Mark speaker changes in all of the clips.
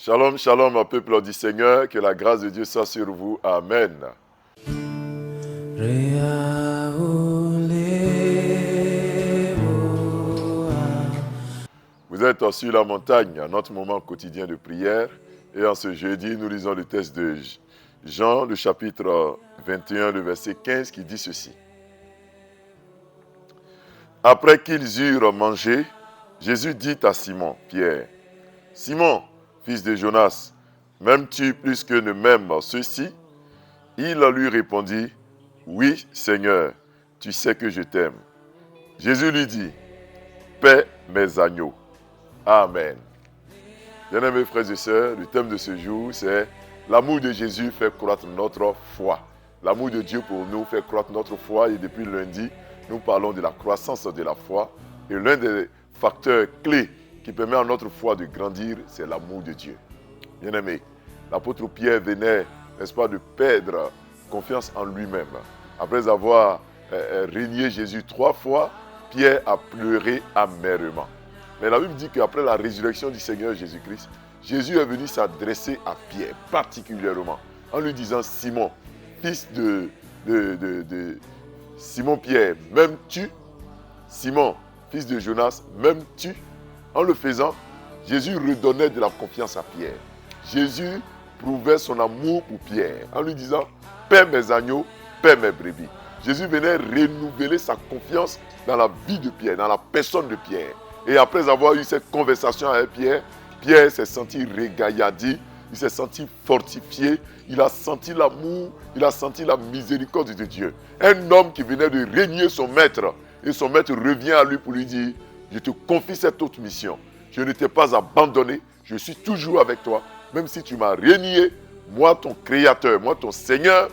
Speaker 1: Shalom, shalom, peuple du Seigneur, que la grâce de Dieu soit sur vous. Amen. Vous êtes sur la montagne, à notre moment quotidien de prière. Et en ce jeudi, nous lisons le texte de Jean, le chapitre 21, le verset 15, qui dit ceci. Après qu'ils eurent mangé, Jésus dit à Simon, Pierre, « Simon, fils de Jonas, m'aimes-tu plus que ne m'aiment ceux-ci » Il lui répondit, « Oui, Seigneur, tu sais que je t'aime. » Jésus lui dit, « Paie mes agneaux. » Amen. Bien-aimés frères et sœurs, le thème de ce jour, c'est « L'amour de Jésus fait croître notre foi ». L'amour de Dieu pour nous fait croître notre foi et depuis lundi, nous parlons de la croissance de la foi. Et l'un des facteurs clés qui permet à notre foi de grandir, c'est l'amour de Dieu. Bien-aimés, l'apôtre Pierre venait, n'est-ce pas, de perdre confiance en lui-même. Après avoir renié Jésus 3 fois, Pierre a pleuré amèrement. Mais la Bible dit qu'après la résurrection du Seigneur Jésus-Christ, Jésus est venu s'adresser à Pierre particulièrement en lui disant, Simon, fils de Simon Pierre, m'aimes-tu? Simon, fils de Jonas, m'aimes-tu? En le faisant, Jésus redonnait de la confiance à Pierre. Jésus prouvait son amour pour Pierre en lui disant, paie mes agneaux, paie mes brebis. Jésus venait renouveler sa confiance dans la vie de Pierre, dans la personne de Pierre. Et après avoir eu cette conversation avec Pierre, Pierre s'est senti régaillardi, il s'est senti fortifié, il a senti l'amour, il a senti la miséricorde de Dieu. Un homme qui venait de régner son maître, et son maître revient à lui pour lui dire, je te confie cette autre mission. Je ne t'ai pas abandonné, je suis toujours avec toi. Même si tu m'as renié, moi ton créateur, moi ton Seigneur,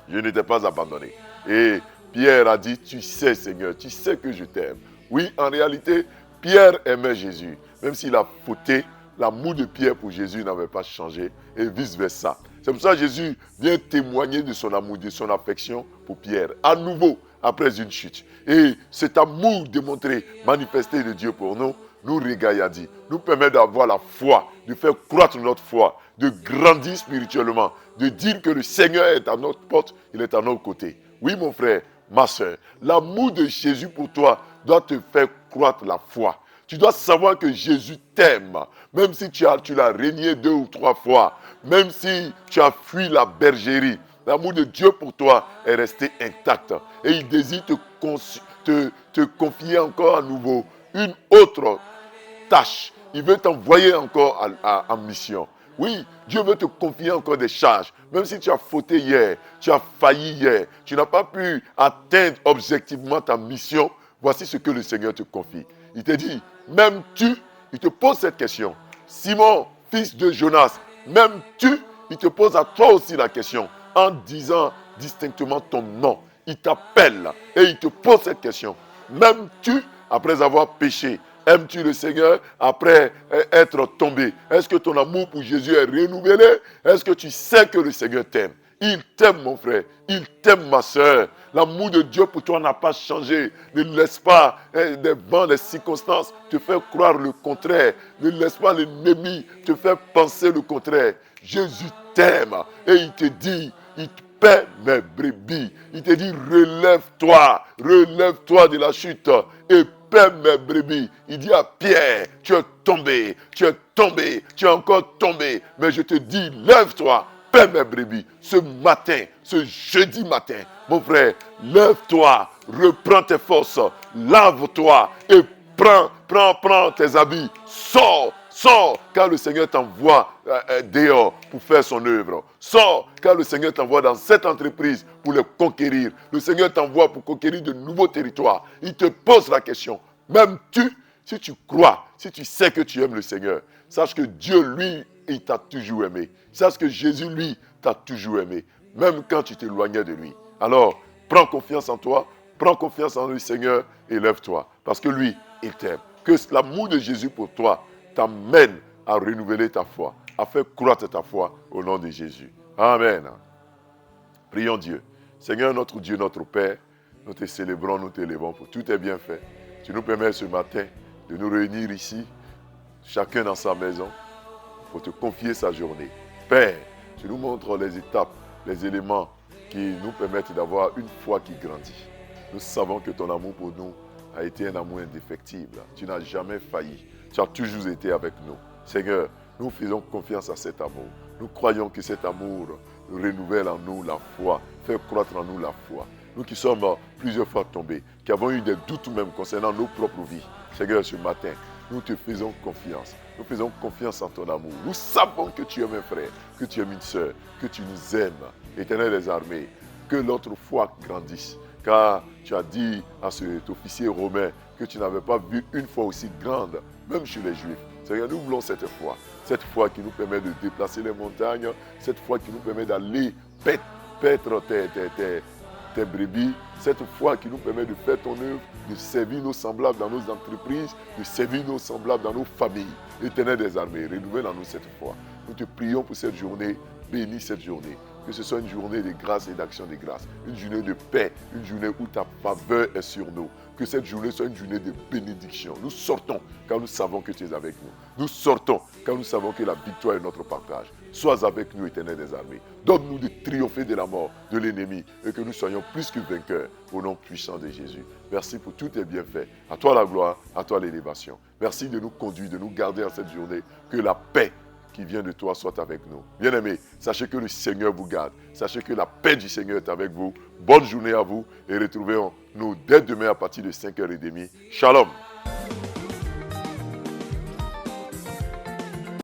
Speaker 1: je ne t'ai pas abandonné. Et Pierre a dit, tu sais Seigneur, tu sais que je t'aime. Oui, en réalité, Pierre aimait Jésus. Même s'il a fauté, l'amour de Pierre pour Jésus n'avait pas changé et vice-versa. C'est pour ça que Jésus vient témoigner de son amour, de son affection pour Pierre. À nouveau, après une chute. Et cet amour démontré, manifesté de Dieu pour nous, nous régaillardit, nous permet d'avoir la foi, de faire croître notre foi, de grandir spirituellement, de dire que le Seigneur est à notre porte, il est à notre côté. Oui, mon frère, ma soeur, l'amour de Jésus pour toi doit te faire croître la foi. Tu dois savoir que Jésus t'aime, même si tu l'as renié 2 ou 3 fois, même si tu as fui la bergerie. L'amour de Dieu pour toi est resté intact. Et il désire te confier encore à nouveau une autre tâche. Il veut t'envoyer encore en mission. Oui, Dieu veut te confier encore des charges. Même si tu as fauté hier, tu as failli hier, tu n'as pas pu atteindre objectivement ta mission, voici ce que le Seigneur te confie. Il te dit, m'aimes-tu? Il te pose cette question. Simon, fils de Jonas, m'aimes-tu? Il te pose à toi aussi la question en disant distinctement ton nom. Il t'appelle et il te pose cette question. M'aimes-tu après avoir péché? Aimes-tu le Seigneur après être tombé? Est-ce que ton amour pour Jésus est renouvelé? Est-ce que tu sais que le Seigneur t'aime? Il t'aime, mon frère. Il t'aime, ma soeur. L'amour de Dieu pour toi n'a pas changé. Ne laisse pas des vents, des circonstances te faire croire le contraire. Ne laisse pas l'ennemi te faire penser le contraire. Jésus t'aime et il te dit, il te paie mes brebis. Il te dit, relève-toi de la chute et paie mes brebis. Il dit à Pierre, tu es tombé, tu es encore tombé. Mais je te dis, lève-toi, paie mes brebis. Ce matin, ce jeudi matin, mon frère, lève-toi, reprends tes forces, lave-toi et prends tes habits, sors, car le Seigneur t'envoie dehors pour faire son œuvre. Sors, car le Seigneur t'envoie dans cette entreprise pour les conquérir. Le Seigneur t'envoie pour conquérir de nouveaux territoires. Il te pose la question, m'aimes-tu? Si tu crois, si tu sais que tu aimes le Seigneur, sache que Dieu, lui, il t'a toujours aimé. Sache que Jésus, lui, t'a toujours aimé, même quand tu t'éloignais de lui. Alors, prends confiance en toi, prends confiance en le Seigneur et lève-toi, parce que lui, il t'aime. Que l'amour de Jésus pour toi t'amène à renouveler ta foi, à faire croître ta foi au nom de Jésus. Amen. Prions Dieu. Seigneur, notre Dieu, notre Père, nous te célébrons, nous t'élevons pour tout est bien fait. Tu nous permets ce matin de nous réunir ici, chacun dans sa maison, pour te confier sa journée. Père, tu nous montres les étapes, les éléments qui nous permettent d'avoir une foi qui grandit. Nous savons que ton amour pour nous a été un amour indéfectible. Tu n'as jamais failli. Tu as toujours été avec nous. Seigneur, nous faisons confiance à cet amour. Nous croyons que cet amour renouvelle en nous la foi, fait croître en nous la foi. Nous qui sommes plusieurs fois tombés, qui avons eu des doutes même concernant nos propres vies. Seigneur, ce matin, nous te faisons confiance. Nous faisons confiance en ton amour. Nous savons que tu aimes un frère, que tu aimes une sœur, que tu nous aimes. Éternel des armées, que notre foi grandisse. Car tu as dit à cet officier romain que tu n'avais pas vu une foi aussi grande, même chez les Juifs. Seigneur, nous voulons cette foi qui nous permet de déplacer les montagnes, cette foi qui nous permet d'aller paître tes brebis, cette foi qui nous permet de faire ton œuvre, de servir nos semblables dans nos entreprises, de servir nos semblables dans nos familles. Éternel des armées, renouvelle en nous cette foi. Nous te prions pour cette journée, bénis cette journée. Que ce soit une journée de grâce et d'action de grâce, une journée de paix, une journée où ta faveur est sur nous. Que cette journée soit une journée de bénédiction. Nous sortons car nous savons que tu es avec nous. Nous sortons car nous savons que la victoire est notre partage. Sois avec nous, Éternel des armées. Donne-nous de triompher de la mort de l'ennemi et que nous soyons plus que vainqueurs au nom puissant de Jésus. Merci pour tous tes bienfaits. À toi la gloire, à toi l'élévation. Merci de nous conduire, de nous garder en cette journée. Que la paix qui vient de toi soit avec nous. Bien-aimés, sachez que le Seigneur vous garde. Sachez que la paix du Seigneur est avec vous. Bonne journée à vous et retrouvez-nous dès demain à partir de 5h30. Shalom.